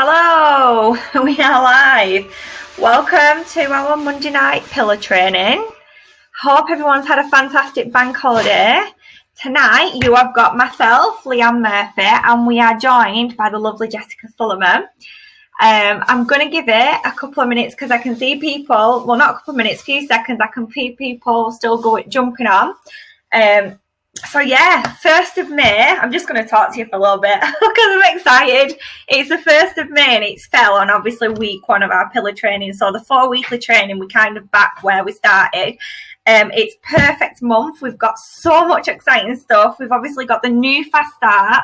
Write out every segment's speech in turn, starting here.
Hello, we are live. Welcome to our Monday night pillar training. Hope everyone's had a fantastic bank holiday. Tonight you have got myself, Leanne Murphy, and we are joined by the lovely Jessica Sullivan. I'm going to give it a couple of minutes because I can see people, well, not a couple of minutes, a few seconds, I can see people still jumping on. So yeah, 1st of May, I'm just going to talk to you for a little bit because I'm excited. It's the 1st of May and it's fell on obviously week 1 of our pillar training. So the 4 weekly training, we kind of back where we started. It's perfect month. We've got so much exciting stuff. We've obviously got the new Fast Start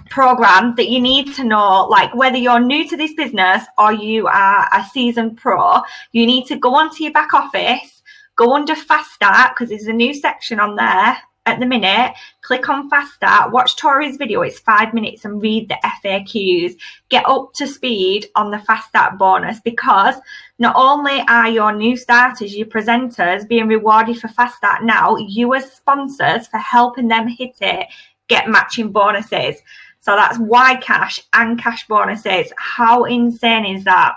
program that you need to know, like whether you're new to this business or you are a seasoned pro, you need to go onto your back office, go under Fast Start because there's a new section on there at the minute. Click on Fast Start, watch Tori's video, it's 5 minutes, and read the FAQs. Get up to speed on the Fast Start bonus because not only are your new starters, your presenters, being rewarded for Fast Start now, you as sponsors for helping them hit it get matching bonuses. So that's Y cash and cash bonuses. How insane is that?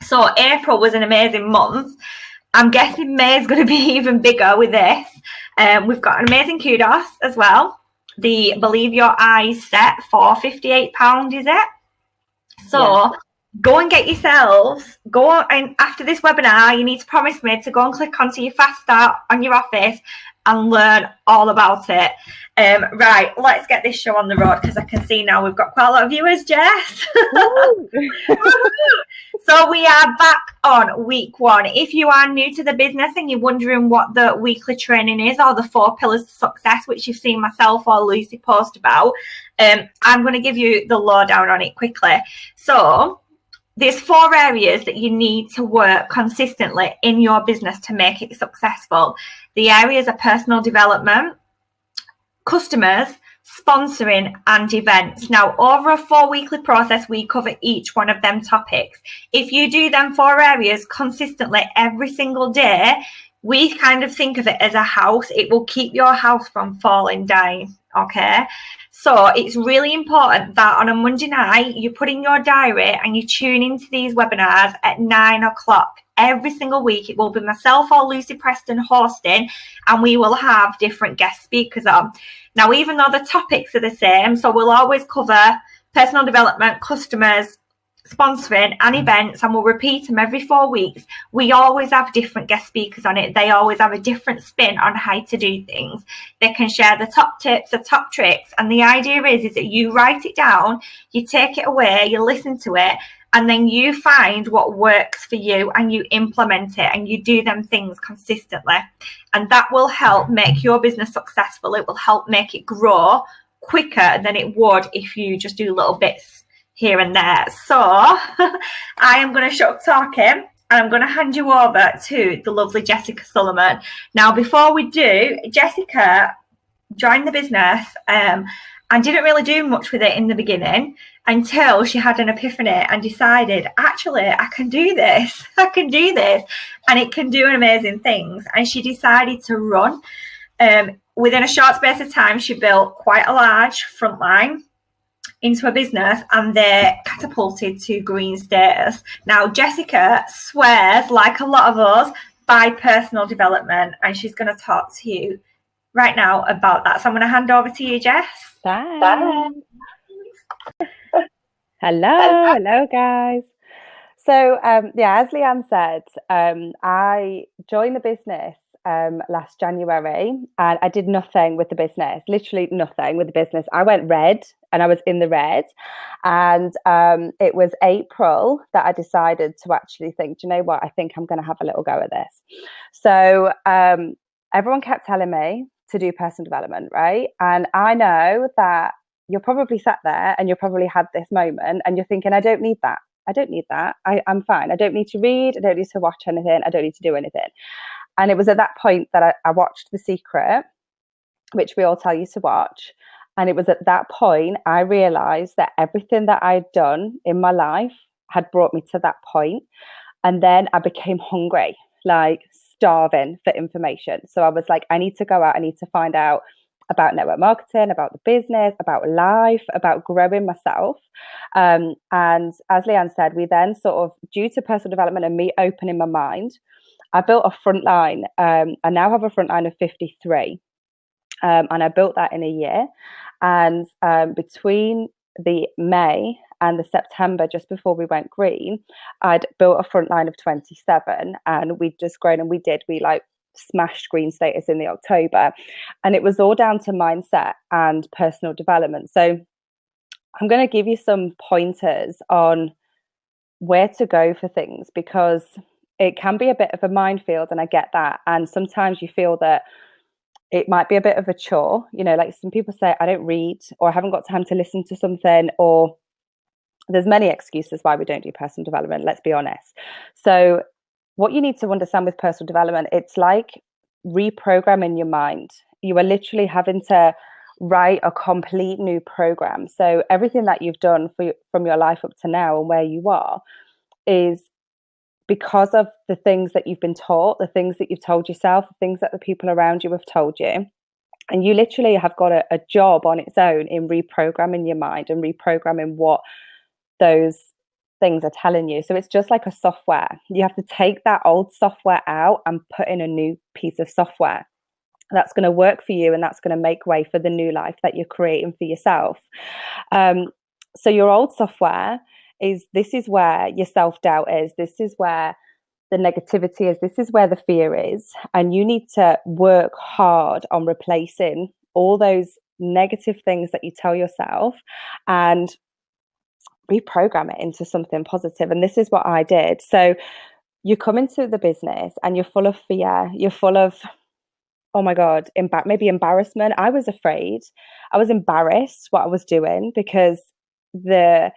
So April was an amazing month. I'm guessing May is going to be even bigger with this. We've got an amazing kudos as well. The Believe Your Eyes set for £58, is it? So go and get yourselves, go on, and after this webinar, you need to promise me to go and click onto your Fast Start on your office and learn all about it. Right, let's get this show on the road because I can see now we've got quite a lot of viewers, Jess. So we are back on week 1. If you are new to the business and you're wondering what the weekly training is or the 4 pillars to success, which you've seen myself or Lucy post about, I'm going to give you the lowdown on it quickly. So there's 4 areas that you need to work consistently in your business to make it successful. The areas are personal development, customers, sponsoring, and events. Now, over a 4 weekly process, we cover each one of them topics. If you do them 4 areas consistently every single day, we kind of think of it as a house. It will keep your house from falling down, okay? So it's really important that on a Monday night, you put in your diary and you tune into these webinars at 9 o'clock. Every single week, it will be myself or Lucy Preston hosting, and we will have different guest speakers on. Now, even though the topics are the same, so we'll always cover personal development, customers, sponsoring, and events, and we'll repeat them every 4 weeks. We always have different guest speakers on it. They always have a different spin on how to do things. They can share the top tips, the top tricks, and the idea is that you write it down, you take it away, you listen to it, and then you find what works for you and you implement it and you do them things consistently. And that will help make your business successful. It will help make it grow quicker than it would if you just do little bits here and there. So I am going to shut up talking and I'm going to hand you over to the lovely Jessica Sullivan. Now, before we do, Jessica joined the business and didn't really do much with it in the beginning until she had an epiphany and decided, actually, I can do this. I can do this. And it can do amazing things. And she decided to run. Within a short space of time, she built quite a large front line into a business and they catapulted to green status. Now, Jessica swears, like a lot of us, by personal development. And she's going to talk to you right now about that. So I'm going to hand over to you, Jess. Bye. Hello guys. So as Leanne said, I joined the business last January and I did nothing with the business, literally nothing with the business. I went red and I was in the red, and it was April that I decided to actually think, do you know what, I think I'm going to have a little go at this. So everyone kept telling me to do personal development, right? And I know that you're probably sat there and you probably had this moment and you're thinking, I don't need that. I'm fine. I don't need to read. I don't need to watch anything. I don't need to do anything. And it was at that point that I watched The Secret, which we all tell you to watch. And it was at that point I realized that everything that I'd done in my life had brought me to that point. And then I became hungry, like starving for information. So I was like, I need to go out. I need to find out about network marketing, about the business, about life, about growing myself. And as Leanne said, we then sort of, due to personal development and me opening my mind, I built a front line. I now have a front line of 53. And I built that in a year. And between the May and the September, just before we went green, I'd built a front line of 27, and we'd just grown, and we like smashed green status in the October. And it was all down to mindset and personal development. So I'm going to give you some pointers on where to go for things, because it can be a bit of a minefield, and I get that. And sometimes you feel that it might be a bit of a chore, like some people say, I don't read, or I haven't got time to listen to something, or there's many excuses why we don't do personal development, let's be honest. So what you need to understand with personal development, it's like reprogramming your mind. You are literally having to write a complete new program. So everything that you've done from your life up to now and where you are is because of the things that you've been taught, the things that you've told yourself, the things that the people around you have told you. And you literally have got a job on its own in reprogramming your mind and reprogramming what those things are telling you. So it's just like a software. You have to take that old software out and put in a new piece of software that's going to work for you, and that's going to make way for the new life that you're creating for yourself. So your old software this is where your self-doubt is. This is where the negativity is. This is where the fear is. And you need to work hard on replacing all those negative things that you tell yourself and reprogram it into something positive. And this is what I did. So you come into the business and you're full of fear. You're full of, oh my God, maybe embarrassment. I was afraid. I was embarrassed what I was doing, because the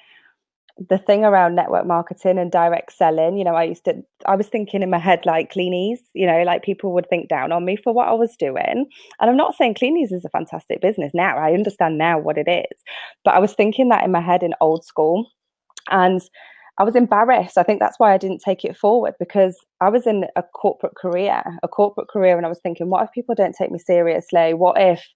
thing around network marketing and direct selling, I was thinking in my head, like Cleanies, like people would think down on me for what I was doing. And I'm not saying Cleanies is a fantastic business now. I understand now what it is. But I was thinking that in my head in old school. And I was embarrassed. I think that's why I didn't take it forward, because I was in a corporate career, and I was thinking, what if people don't take me seriously? What if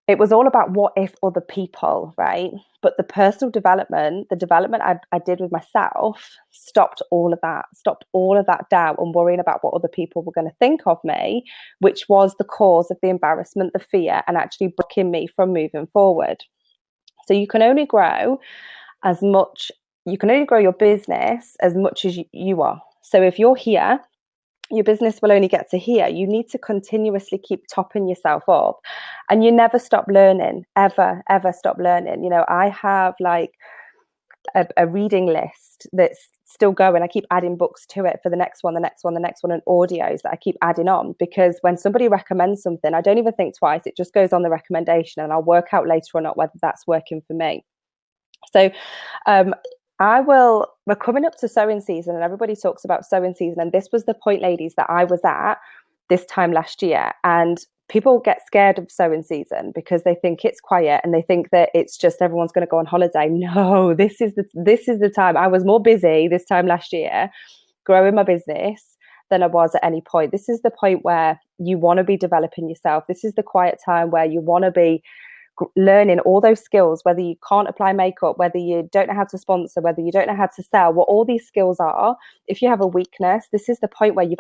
it was all about what if other people, right? But the personal development, the development I did with myself stopped all of that doubt and worrying about what other people were going to think of me, which was the cause of the embarrassment, the fear, and actually blocking me from moving forward. So you can only grow your business as much as you are. So if you're here, your business will only get to here. You need to continuously keep topping yourself up, and you never stop learning, ever stop learning. I have like a reading list that's still going. I keep adding books to it for the next one, and audios that I keep adding on, because when somebody recommends something, I don't even think twice. It just goes on the recommendation, and I'll work out later or not whether that's working for me. So we're coming up to sowing season, and everybody talks about sowing season. And this was the point, ladies, that I was at this time last year. And people get scared of sowing season because they think it's quiet, and they think that it's just everyone's going to go on holiday. No, this is the time. I was more busy this time last year growing my business than I was at any point. This is the point where you want to be developing yourself. This is the quiet time where you want to be learning all those skills, whether you can't apply makeup, whether you don't know how to sponsor, whether you don't know how to sell, what all these skills are. If you have a weakness, this is the point where you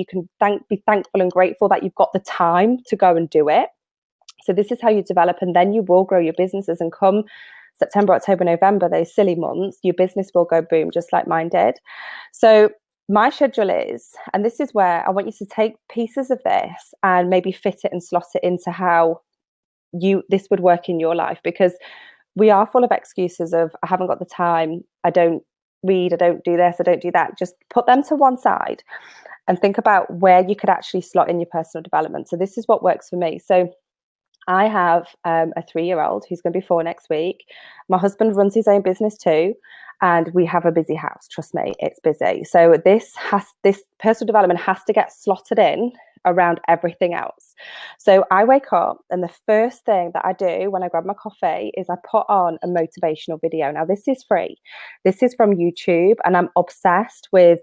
can be thankful and grateful that you've got the time to go and do it. So this is how you develop, and then you will grow your businesses. And come September, October, November, those silly months, your business will go boom, just like mine did. So my schedule is, and this is where I want you to take pieces of this and maybe fit it and slot it into how this would work in your life, because we are full of excuses of, I haven't got the time, I don't read, I don't do this, I don't do that. Just put them to one side and think about where you could actually slot in your personal development. So this is what works for me. So I have a 3-year-old who's going to be 4 next week. My husband runs his own business too, and we have a busy house. Trust me, it's busy. So this personal development has to get slotted in around everything else. So I wake up, and the first thing that I do when I grab my coffee is I put on a motivational video. Now, this is free. This is from YouTube, and I'm obsessed with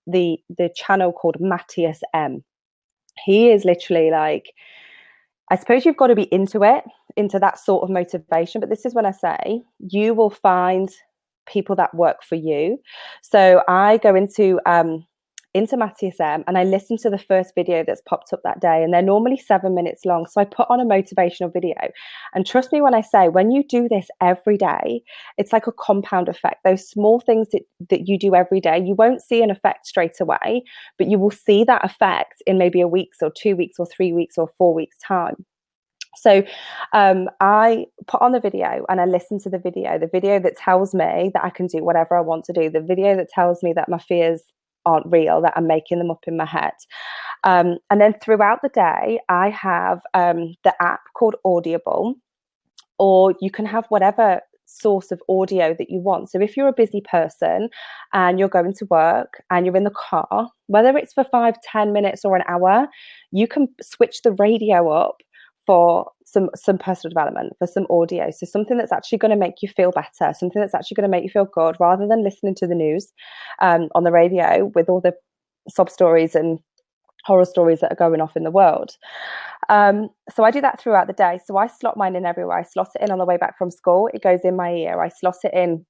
the channel called Matthias M. He is literally like, I suppose you've got to be into it, into that sort of motivation. But this is when I say you will find people that work for you. So I go into Matthias M and I listen to the first video that's popped up that day, and they're normally 7 minutes long. So I put on a motivational video, and trust me when I say, when you do this every day, it's like a compound effect. Those small things that you do every day, you won't see an effect straight away, but you will see that effect in maybe a week's or 2 weeks or 3 weeks or 4 weeks time. So I put on the video and I listen to the video that tells me that I can do whatever I want to do, the video that tells me that my fears aren't real, that I'm making them up in my head. And then throughout the day, I have the app called Audible, or you can have whatever source of audio that you want. So if you're a busy person and you're going to work and you're in the car, whether it's for 5-10 minutes or an hour, you can switch the radio up for some personal development, for some audio. So something that's actually going to make you feel better, something that's actually going to make you feel good, rather than listening to the news on the radio with all the sob stories and horror stories that are going off in the world. So I do that throughout the day. So I slot mine in everywhere. I slot it in on the way back from school. It goes in my ear. I slot it in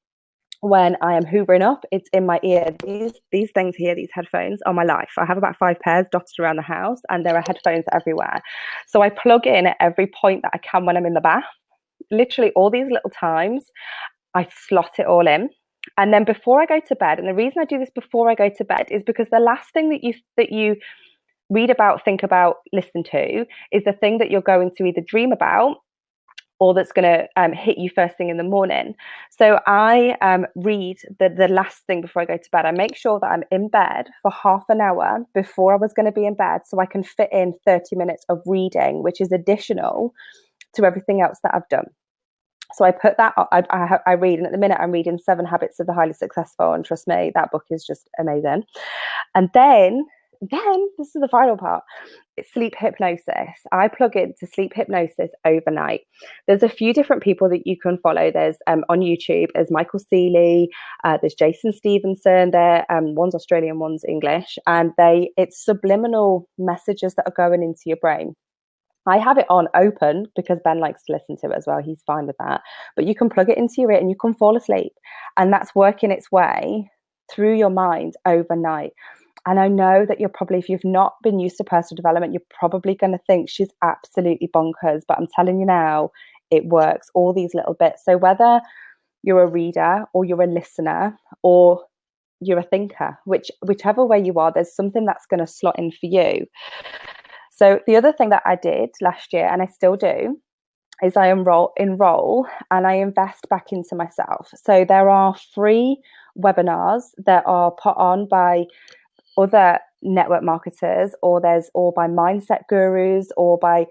when I am hoovering up. It's in my ear. These things here, these headphones, are my life. I have about 5 pairs dotted around the house, and there are headphones everywhere. So I plug in at every point that I can when I'm in the bath. Literally all these little times, I slot it all in. And then before I go to bed, and the reason I do this before I go to bed is because the last thing that you read about, think about, listen to is the thing that you're going to either dream about or that's going to hit you first thing in the morning. So I read the last thing before I go to bed. I make sure that I'm in bed for half an hour before I was going to be in bed, so I can fit in 30 minutes of reading, which is additional to everything else that I've done. So I put that, I read, and at the minute I'm reading 7 Habits of the Highly Successful, and trust me, that book is just amazing. And then this is the final part. It's sleep hypnosis. I plug into sleep hypnosis overnight. There's a few different people that you can follow. There's on YouTube, there's Michael Seeley, there's Jason Stevenson. They're one's Australian, one's English, and it's subliminal messages that are going into your brain. I have it on open because Ben likes to listen to it as well. He's fine with that. But you can plug it into your ear and you can fall asleep. And that's working its way through your mind overnight. And I know that if you've not been used to personal development, you're probably going to think she's absolutely bonkers. But I'm telling you now, it works, all these little bits. So whether you're a reader or you're a listener or you're a thinker, whichever way you are, there's something that's going to slot in for you. So the other thing that I did last year, and I still do, is I enroll and I invest back into myself. So there are free webinars that are put on by other network marketers, or by mindset gurus, or by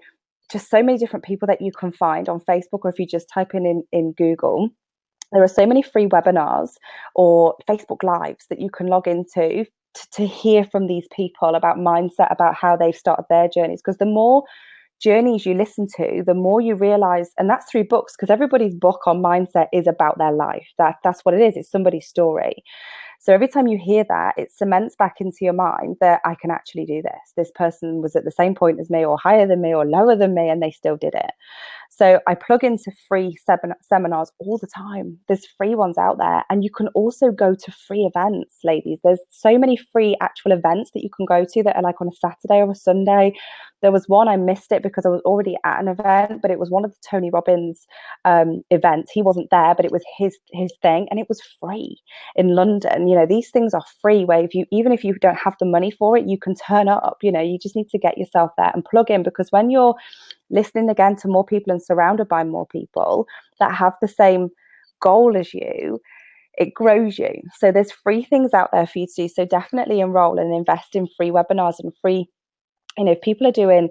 just so many different people that you can find on Facebook, or if you just type in Google. There are so many free webinars or Facebook Lives that you can log into to hear from these people about mindset, about how they've started their journeys. Because the more journeys you listen to, the more you realize, and that's through books, because everybody's book on mindset is about their life. That's what it is. It's somebody's story. So every time you hear that, it cements back into your mind that I can actually do this. This person was at the same point as me, or higher than me, or lower than me, and they still did it. So I plug into free seminars all the time. There's free ones out there. And you can also go to free events, ladies. There's so many free actual events that you can go to that are like on a Saturday or a Sunday. There was one, I missed it because I was already at an event, but it was one of the Tony Robbins events. He wasn't there, but it was his thing, and it was free in London. You know, these things are free, where even if you don't have the money for it, you can turn up. You know, you just need to get yourself there and plug in, because when you're listening again to more people and surrounded by more people that have the same goal as you, it grows you. So there's free things out there for you to do. So definitely enroll and invest in free webinars and free, if people are doing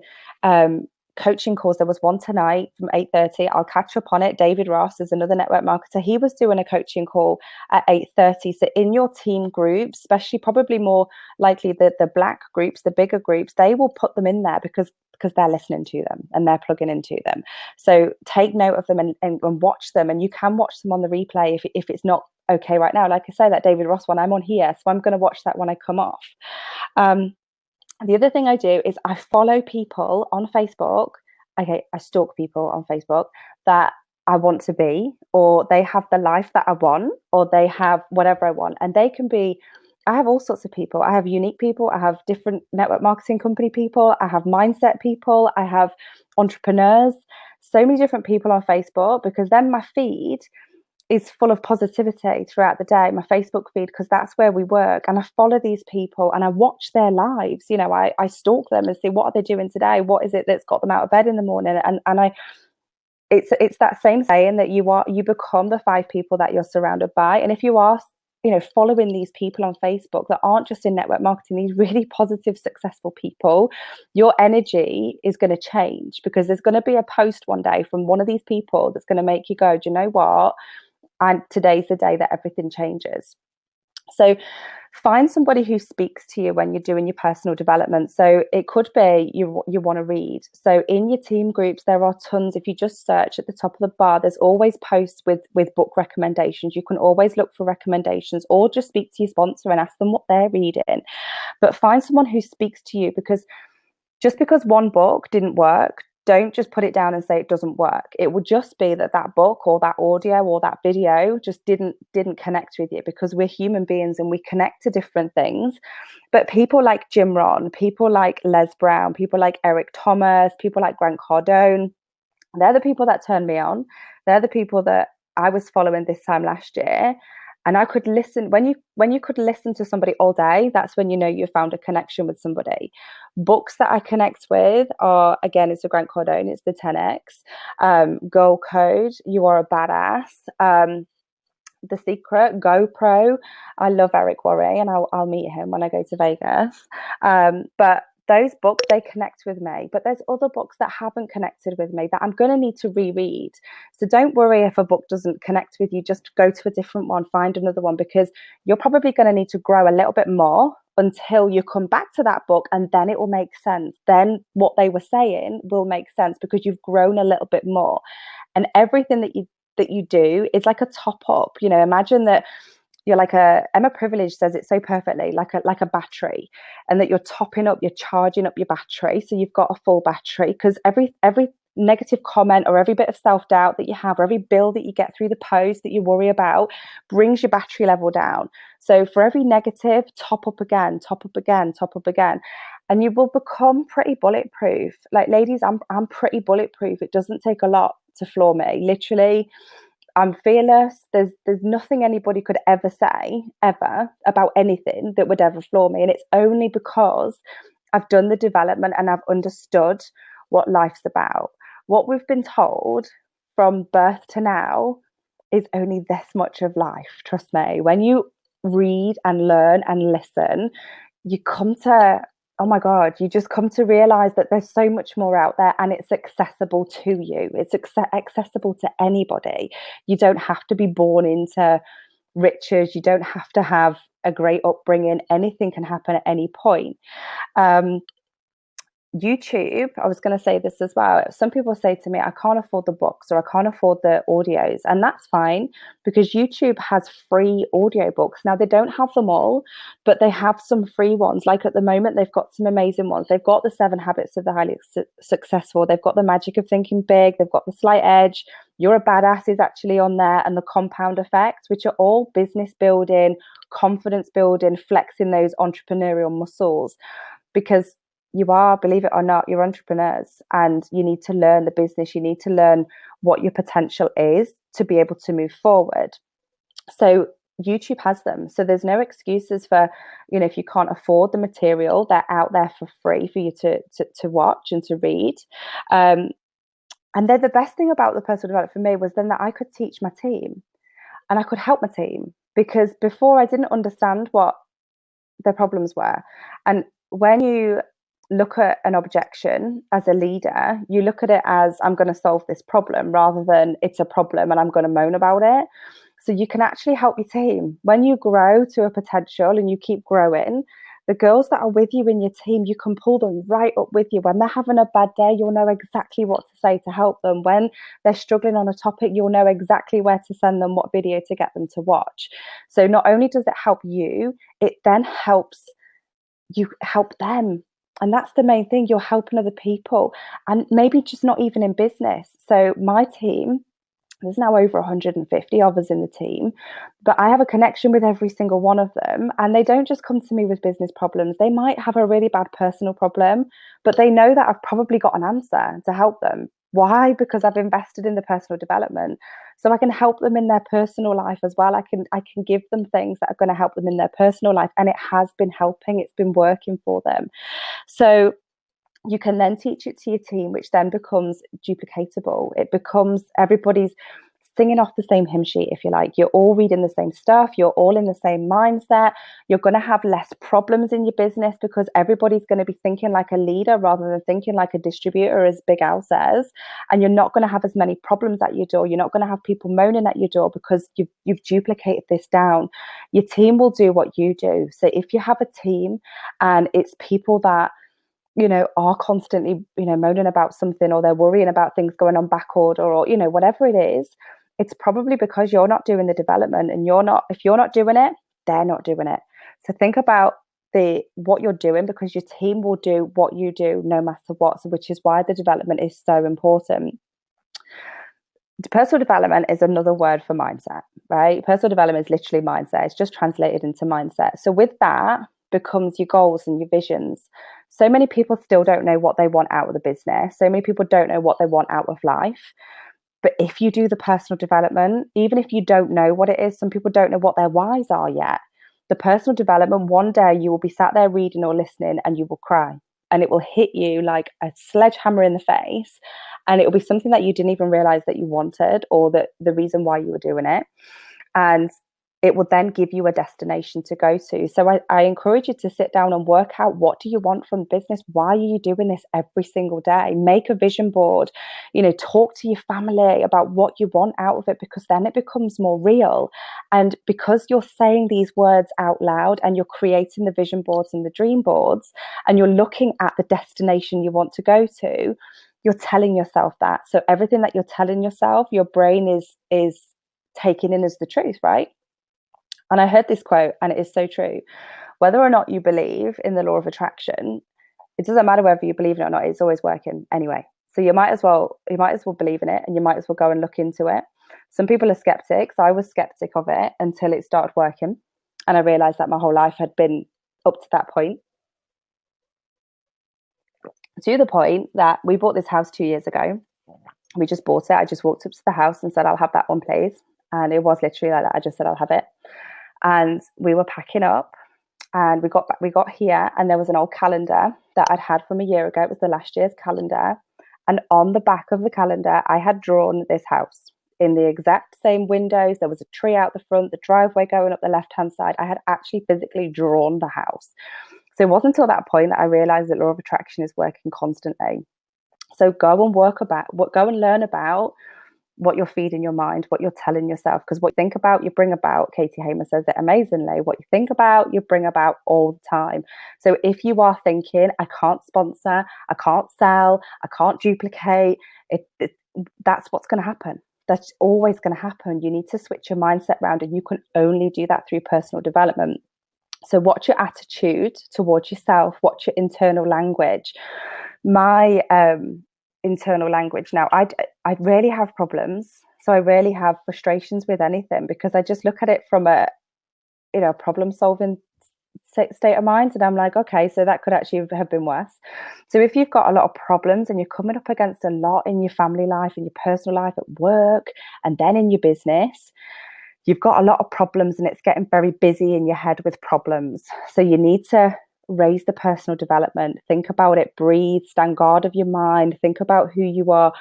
coaching calls. There was one tonight from 8:30. I'll catch up on it. David Ross is another network marketer. He was doing a coaching call at 8:30. So in your team groups, especially probably more likely the black groups, the bigger groups, they will put them in there because they're listening to them and they're plugging into them. So take note of them and watch them. And you can watch them on the replay if it's not okay right now. Like I say, that David Ross one, I'm on here, so I'm going to watch that when I come off. The other thing I do is I follow people on Facebook okay, I stalk people on Facebook that I want to be, or they have the life that I want, or they have whatever I want. And they can be, I have all sorts of people. I have unique people. I have different network marketing company people. I have mindset people. I have entrepreneurs, so many different people on Facebook, because then my feed is full of positivity throughout the day, my Facebook feed, because that's where we work. And I follow these people and I watch their lives. You know, I stalk them and see, what are they doing today? What is it that's got them out of bed in the morning? And I it's that same saying that you become the 5 people that you're surrounded by. And if you are, you know, following these people on Facebook that aren't just in network marketing, these really positive, successful people, your energy is going to change, because there's going to be a post one day from one of these people that's going to make you go, do you know what? And today's the day that everything changes. So find somebody who speaks to you when you're doing your personal development. So it could be you want to read. So in your team groups, there are tons. If you just search at the top of the bar, there's always posts with book recommendations. You can always look for recommendations, or just speak to your sponsor and ask them what they're reading. But find someone who speaks to you, because just because one book didn't work, don't just put it down and say it doesn't work. It would just be that book or that audio or that video just didn't connect with you, because we're human beings and we connect to different things. But people like Jim Rohn, people like Les Brown, people like Eric Thomas, people like Grant Cardone, they're the people that turned me on. They're the people that I was following this time last year. And I could listen. When you could listen to somebody all day, that's when you know you found a connection with somebody. Books that I connect with are, again, it's a Grant Cardone, it's the 10X, Goal Code, You Are a Badass, The Secret, GoPro. I love Eric Worre, and I'll meet him when I go to Vegas. But those books, they connect with me. But there's other books that haven't connected with me that I'm going to need to reread. So don't worry if a book doesn't connect with you. Just go to a different one, find another one, because you're probably going to need to grow a little bit more until you come back to that book, and then it will make sense. Then what they were saying will make sense, because you've grown a little bit more. And everything that you do is like a top up. You know, imagine that you're like Emma Privilege says it so perfectly, like a battery, and that you're topping up, you're charging up your battery, so you've got a full battery. Because every negative comment, or every bit of self-doubt that you have, or every bill that you get through the post that you worry about, brings your battery level down. So for every negative, top up again, top up again, top up again, and you will become pretty bulletproof. Like, ladies, I'm pretty bulletproof. It doesn't take a lot to floor me. Literally, I'm fearless. There's nothing anybody could ever say ever about anything that would ever floor me. And it's only because I've done the development and I've understood what life's about. What we've been told from birth to now is only this much of life. Trust me. When you read and learn and listen, you come to, oh my God, you just come to realize that there's so much more out there, and it's accessible to you. It's accessible to anybody. You don't have to be born into riches. You don't have to have a great upbringing. Anything can happen at any point. YouTube, I was going to say this as well. Some people say to me, I can't afford the books, or I can't afford the audios. And that's fine, because YouTube has free audiobooks. Now, they don't have them all, but they have some free ones. Like at the moment, they've got some amazing ones. They've got the 7 Habits of the Highly Successful. They've got the Magic of Thinking Big. They've got the Slight Edge. You're a Badass is actually on there, and the Compound Effect, which are all business building, confidence building, flexing those entrepreneurial muscles. Because you are, believe it or not, you're entrepreneurs, and you need to learn the business. You need to learn what your potential is to be able to move forward. So YouTube has them. So there's no excuses for, you know, if you can't afford the material, they're out there for free for you to watch and to read. And then the best thing about the personal development for me was then that I could teach my team, and I could help my team, because before I didn't understand what their problems were. And when you look at an objection as a leader, you look at it as, I'm going to solve this problem, rather than it's a problem and I'm going to moan about it. So you can actually help your team. When you grow to a potential and you keep growing, the girls that are with you in your team, you can pull them right up with you. When they're having a bad day, you'll know exactly what to say to help them. When they're struggling on a topic, you'll know exactly where to send them, what video to get them to watch. So not only does it help you, it then helps you help them. And that's the main thing. You're helping other people, and maybe just not even in business. So my team, there's now over 150 of us in the team, but I have a connection with every single one of them. And they don't just come to me with business problems. They might have a really bad personal problem, but they know that I've probably got an answer to help them. Why? Because I've invested in the personal development. So I can help them in their personal life as well. I can give them things that are going to help them in their personal life. And it has been helping. It's been working for them. So you can then teach it to your team, which then becomes duplicatable. It becomes everybody's singing off the same hymn sheet, if you like. You're all reading the same stuff. You're all in the same mindset. You're going to have less problems in your business because everybody's going to be thinking like a leader rather than thinking like a distributor, as Big Al says. And you're not going to have as many problems at your door. You're not going to have people moaning at your door because you've duplicated this down. Your team will do what you do. So if you have a team and it's people that are constantly, moaning about something, or they're worrying about things going on back order, or, whatever it is, it's probably because you're not doing the development, and if you're not doing it, they're not doing it. So think about what you're doing, because your team will do what you do no matter what. So which is why the development is so important. Personal development is another word for mindset, right? Personal development is literally mindset. It's just translated into mindset. So with that becomes your goals and your visions. So many people still don't know what they want out of the business. So many people don't know what they want out of life. But if you do the personal development, even if you don't know what it is, some people don't know what their whys are yet. The personal development, one day you will be sat there reading or listening and you will cry, and it will hit you like a sledgehammer in the face. And it will be something that you didn't even realize that you wanted, or that the reason why you were doing it. And it will then give you a destination to go to. So I encourage you to sit down and work out, what do you want from business? Why are you doing this every single day? Make a vision board, talk to your family about what you want out of it, because then it becomes more real. And because you're saying these words out loud, and you're creating the vision boards and the dream boards, and you're looking at the destination you want to go to, you're telling yourself that. So everything that you're telling yourself, your brain is taking in as the truth, right? And I heard this quote, and it is so true. Whether or not you believe in the law of attraction, it doesn't matter whether you believe in it or not, it's always working anyway. So you might as well believe in it, and you might as well go and look into it. Some people are skeptics. I was skeptic of it until it started working. And I realized that my whole life had been up to that point. To the point that we bought this house 2 years ago. We just bought it. I just walked up to the house and said, I'll have that one, please. And it was literally like that. I just said, I'll have it. And we were packing up, and we got here, and there was an old calendar that I'd had from a year ago. It was the last year's calendar. And on the back of the calendar, I had drawn this house in the exact same windows. There was a tree out the front, the driveway going up the left-hand side. I had actually physically drawn the house. So it wasn't until that point that I realized that law of attraction is working constantly. So go and learn about what you're feeding your mind, what you're telling yourself, because what you think about, you bring about. Katie Hamer says it amazingly. What you think about, you bring about all the time. So if you are thinking, I can't sponsor, I can't sell, I can't duplicate, that's what's going to happen. That's always going to happen. You need to switch your mindset around, and you can only do that through personal development. So what's your attitude towards yourself? What's your internal language? My internal language now, I rarely have problems. So I rarely have frustrations with anything, because I just look at it from a problem solving state of mind, and I'm like, okay, so that could actually have been worse. So if you've got a lot of problems, and you're coming up against a lot in your family life, in your personal life, at work, and then in your business, you've got a lot of problems, and it's getting very busy in your head with problems. So you need to raise the personal development. Think about it, breathe, stand guard of your mind, think about who you are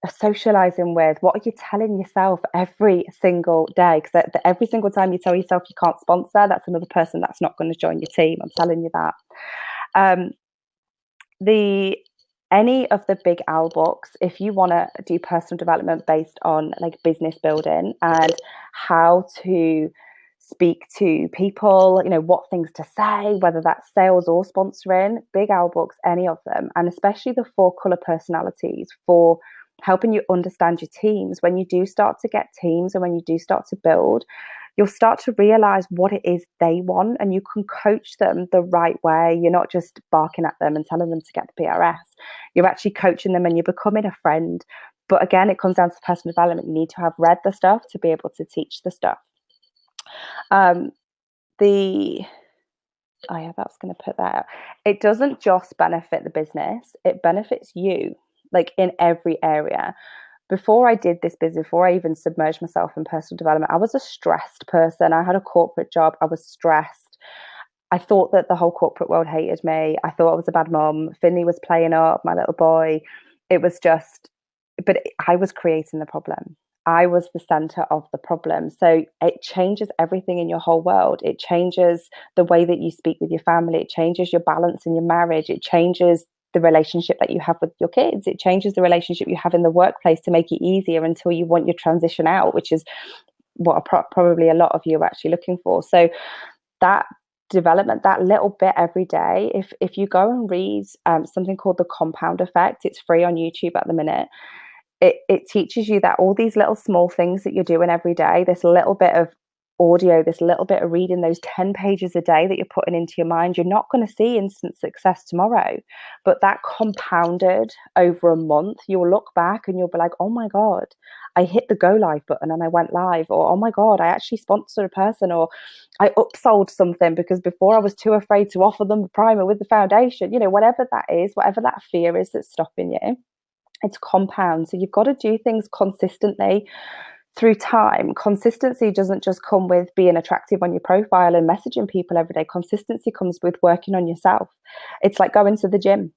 socializing with. What are you telling yourself every single day? Because every single time you tell yourself you can't sponsor, that's another person that's not going to join your team. I'm telling you that. Any of the Big Al books, if you want to do personal development based on like business building and how to speak to people, what things to say, whether that's sales or sponsoring, Big Al books, any of them, and especially the 4 color personalities for helping you understand your teams. When you do start to get teams, and when you do start to build, you'll start to realize what it is they want, and you can coach them the right way. You're not just barking at them and telling them to get the PRS. You're actually coaching them and you're becoming a friend. But again, it comes down to personal development. You need to have read the stuff to be able to teach the stuff. Oh yeah, that's going to put that out. It doesn't just benefit the business, it benefits you, like in every area. Before I did this business, before I even submerged myself in personal development, I was a stressed person. I had a corporate job. I was stressed. I thought that the whole corporate world hated me. I thought I was a bad mom. Finley was playing up, my little boy. It was just, but I was creating the problem. I was the center of the problem. So it changes everything in your whole world. It changes the way that you speak with your family. It changes your balance in your marriage. It changes the relationship that you have with your kids. It changes the relationship you have in the workplace to make it easier until you want your transition out, which is what probably a lot of you are actually looking for. So that development, that little bit every day, if you go and read something called the compound effect, it's free on YouTube at the minute. It teaches you that all these little small things that you're doing every day, this little bit of audio, this little bit of reading, those 10 pages a day that you're putting into your mind, you're not going to see instant success tomorrow. But that compounded over a month, you'll look back and you'll be like, oh my God, I hit the go live button and I went live. Or, oh my God, I actually sponsored a person, or I upsold something because before I was too afraid to offer them the primer with the foundation. You know, whatever that is, whatever that fear is that's stopping you, it's compound. So you've got to do things consistently through time. Consistency doesn't just come with being attractive on your profile and messaging people every day. Consistency comes with working on yourself. It's like going to the gym.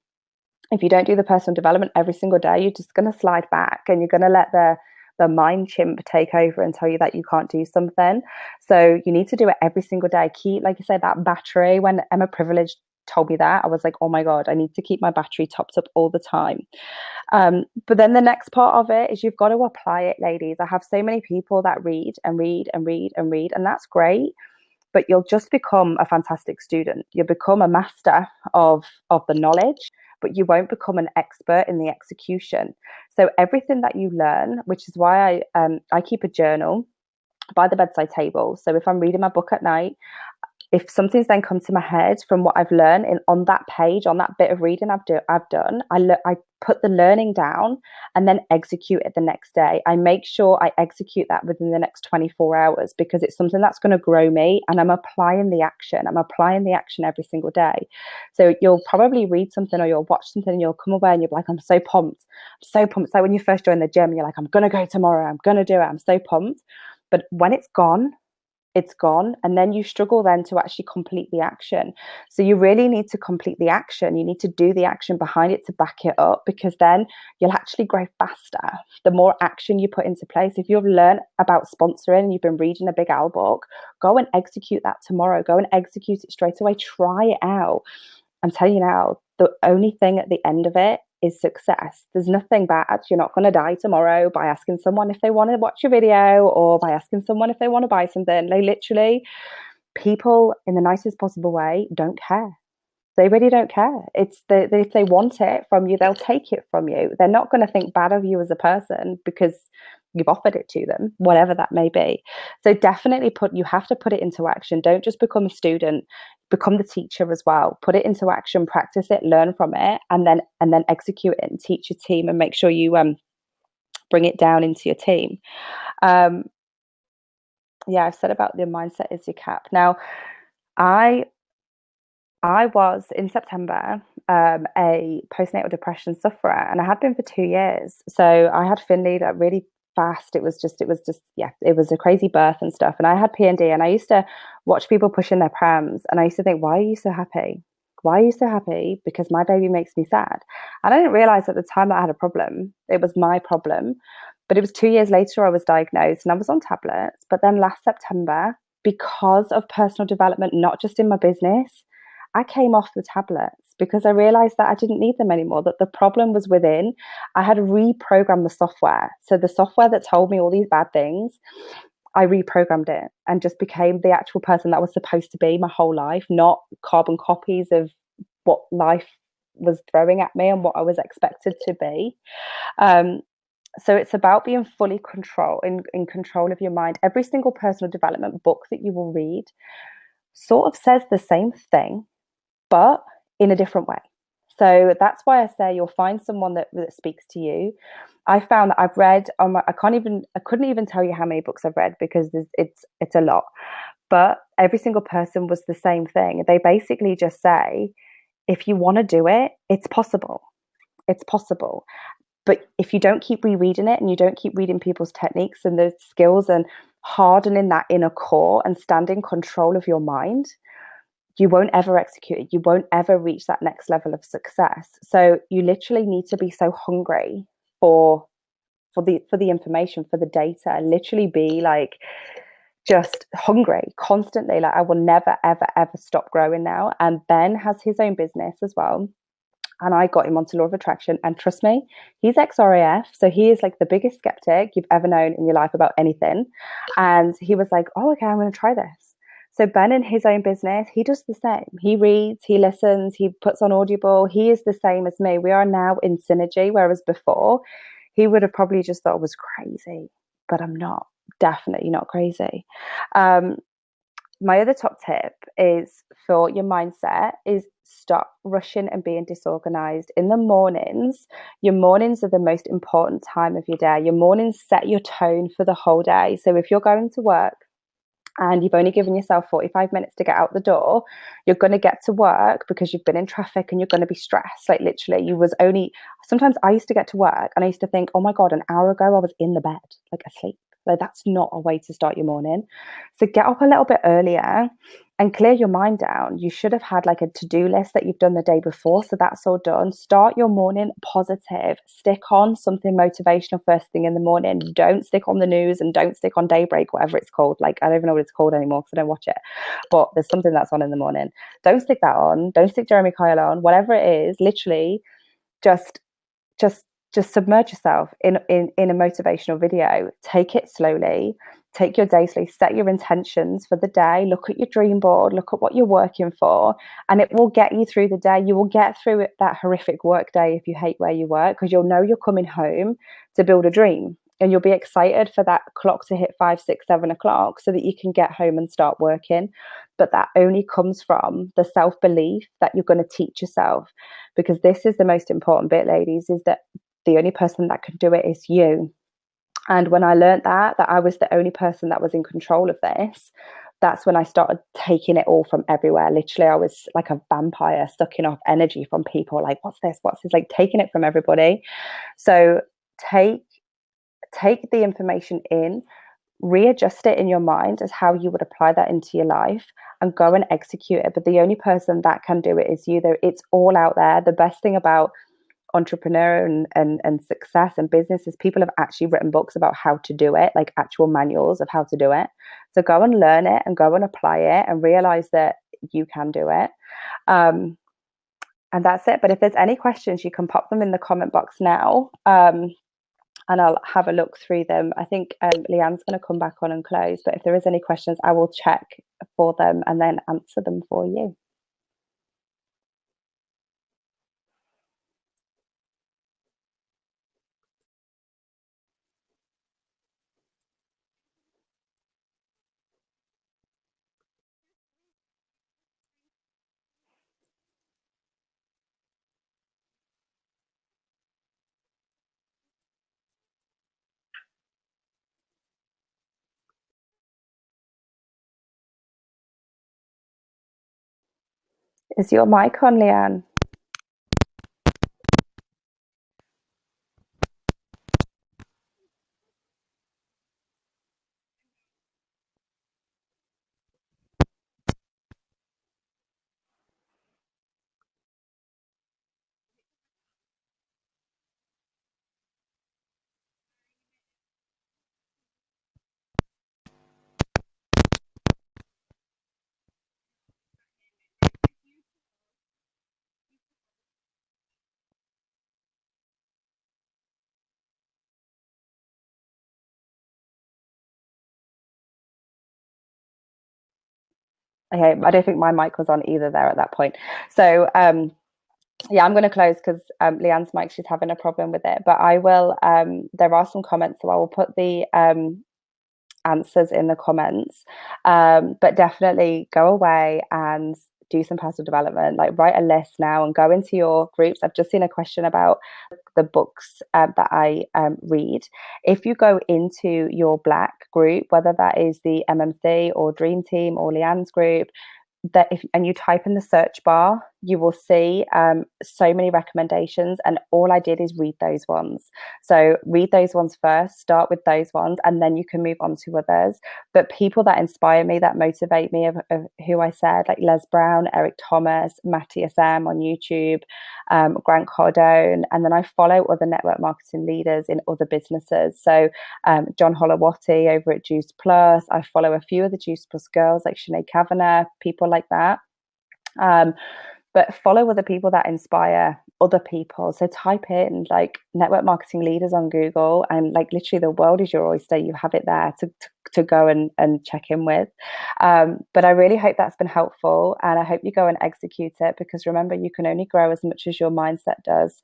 If you don't do the personal development every single day, you're just going to slide back and you're going to let the mind chimp take over and tell you that you can't do something. So you need to do it every single day. Keep, like you said, that battery. When Emma Privilege told me that, I was like, oh my God, I need to keep my battery topped up all the time. But then the next part of it is you've got to apply it, ladies. I have so many people that read and read and read and read, and that's great. But you'll just become a fantastic student. You'll become a master of the knowledge, but you won't become an expert in the execution. So everything that you learn, which is why I keep a journal by the bedside table. So if I'm reading my book at night, if something's then come to my head from what I've learned on that page, on that bit of reading I've done, I put the learning down and then execute it the next day. I make sure I execute that within the next 24 hours because it's something that's going to grow me, and I'm applying the action. I'm applying the action every single day. So you'll probably read something or you'll watch something and you'll come away and you're like, I'm so pumped. I'm so pumped. So when you first join the gym, you're like, I'm going to go tomorrow. I'm going to do it. I'm so pumped. But when it's gone, it's gone, and then you struggle then to actually complete the action. So you really need to complete the action. You need to do the action behind it to back it up, because then you'll actually grow faster the more action you put into place. If you've learned about sponsoring and you've been reading a big owl book, go and execute that tomorrow. Go and execute it straight away. Try it out. I'm telling you now, the only thing at the end of it is success. There's nothing bad. You're not going to die tomorrow by asking someone if they want to watch your video or by asking someone if they want to buy something. They literally, people in the nicest possible way don't care. They really don't care. It's if they want it from you, they'll take it from you. They're not going to think bad of you as a person because you've offered it to them, whatever that may be. So definitely you have to put it into action. Don't just become a student, become the teacher as well. Put it into action, practice it, learn from it, and then execute it and teach your team, and make sure you bring it down into your team. Yeah, I've said about the mindset is your cap. Now, I was in September a postnatal depression sufferer, and I had been for 2 years. So I had Finley that really fast. It was just yeah, it was a crazy birth and stuff. And I had PND, and I used to watch people pushing their prams, and I used to think, why are you so happy? Why are you so happy? Because my baby makes me sad. And I didn't realize at the time that I had a problem. It was my problem. But it was 2 years later I was diagnosed and I was on tablets. But then last September, because of personal development, not just in my business, I came off the tablets because I realized that I didn't need them anymore, that the problem was within. I had reprogrammed the software. So the software that told me all these bad things, I reprogrammed it and just became the actual person that I was supposed to be my whole life, not carbon copies of what life was throwing at me and what I was expected to be. So it's about being fully in control of your mind. Every single personal development book that you will read sort of says the same thing, but in a different way. So that's why I say you'll find someone that speaks to you. I found that I've read on my, I couldn't even tell you how many books I've read because it's a lot. But every single person was the same thing. They basically just say, if you want to do it, it's possible. It's possible. But if you don't keep rereading it and you don't keep reading people's techniques and the skills and hardening that inner core and stand in control of your mind, you won't ever execute it. You won't ever reach that next level of success. So you literally need to be so hungry for the information, for the data, literally be like just hungry constantly. Like I will never, ever, ever stop growing now. And Ben has his own business as well. And I got him onto law of attraction. And trust me, he's ex-RAF. So he is like the biggest skeptic you've ever known in your life about anything. And he was like, oh, okay, I'm going to try this. So Ben in his own business, he does the same. He reads, he listens, he puts on Audible. He is the same as me. We are now in synergy, whereas before he would have probably just thought I was crazy, but I'm not. Definitely not crazy. Um, my other top tip is for your mindset is stop rushing and being disorganized in the mornings. Your mornings are the most important time of your day. Your mornings set your tone for the whole day. So if you're going to work and you've only given yourself 45 minutes to get out the door, you're going to get to work because you've been in traffic and you're going to be stressed. Like literally, you was only, sometimes I used to get to work and I used to think, oh my God, an hour ago I was in the bed, like asleep. Like that's not a way to start your morning. So get up a little bit earlier and clear your mind down. You should have had like a to-do list that you've done the day before. So that's all done. Start your morning positive. Stick on something motivational first thing in the morning. Don't stick on the news and don't stick on Daybreak, whatever it's called. Like, I don't even know what it's called anymore because I don't watch it. But there's something that's on in the morning. Don't stick that on. Don't stick Jeremy Kyle on. Whatever it is, literally just just just submerge yourself in a motivational video. Take it slowly, take your day slowly, set your intentions for the day, look at your dream board, look at what you're working for, and it will get you through the day. You will get through it, that horrific work day if you hate where you work, because you'll know you're coming home to build a dream, and you'll be excited for that clock to hit 5, 6, 7 o'clock so that you can get home and start working. But that only comes from the self-belief that you're going to teach yourself, because this is the most important bit, ladies, is that the only person that can do it is you. And when I learned that I was the only person that was in control of this, that's when I started taking it all from everywhere. Literally, I was like a vampire sucking off energy from people, like, what's this? What's this? Like taking it from everybody. So take the information in, readjust it in your mind as how you would apply that into your life, and go and execute it. But the only person that can do it is you, though. It's all out there. The best thing about entrepreneur and success and business is people have actually written books about how to do it, like actual manuals of how to do it. So go and learn it and go and apply it and realize that you can do it. And that's it. But if there's any questions, you can pop them in the comment box now. And I'll have a look through them. I think Leanne's going to come back on and close, but if there is any questions, I will check for them and then answer them for you. Is your mic on, Leanne? Okay, I don't think my mic was on either there at that point. So yeah, I'm going to close because Leanne's mic, she's having a problem with it. But I will, there are some comments, so I will put the answers in the comments. But definitely go away and do some personal development, like write a list now and go into your groups. I've just seen a question about the books that I read. If you go into your Black group, whether that is the MMC or Dream Team or Leanne's group, that if and you type in the search bar, you will see so many recommendations, and all I did is read those ones. So read those ones first, start with those ones, and then you can move on to others. But people that inspire me, that motivate me, of who I said, like Les Brown, Eric Thomas, Matthias M on YouTube, Grant Cardone, and then I follow other network marketing leaders in other businesses. So John Holowati over at Juice Plus. I follow a few of the Juice Plus girls like Sinead Kavanagh, people like that. But follow other people that inspire other people. So type in like network marketing leaders on Google, and like literally the world is your oyster. You have it there to go and check in with. But I really hope that's been helpful, and I hope you go and execute it, because remember, you can only grow as much as your mindset does.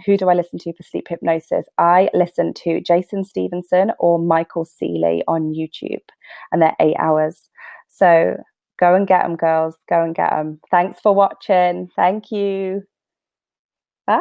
Who do I listen to for sleep hypnosis? I listen to Jason Stevenson or Michael Seeley on YouTube, and they're 8 hours. So go and get them, girls. Go and get them. Thanks for watching. Thank you. Bye.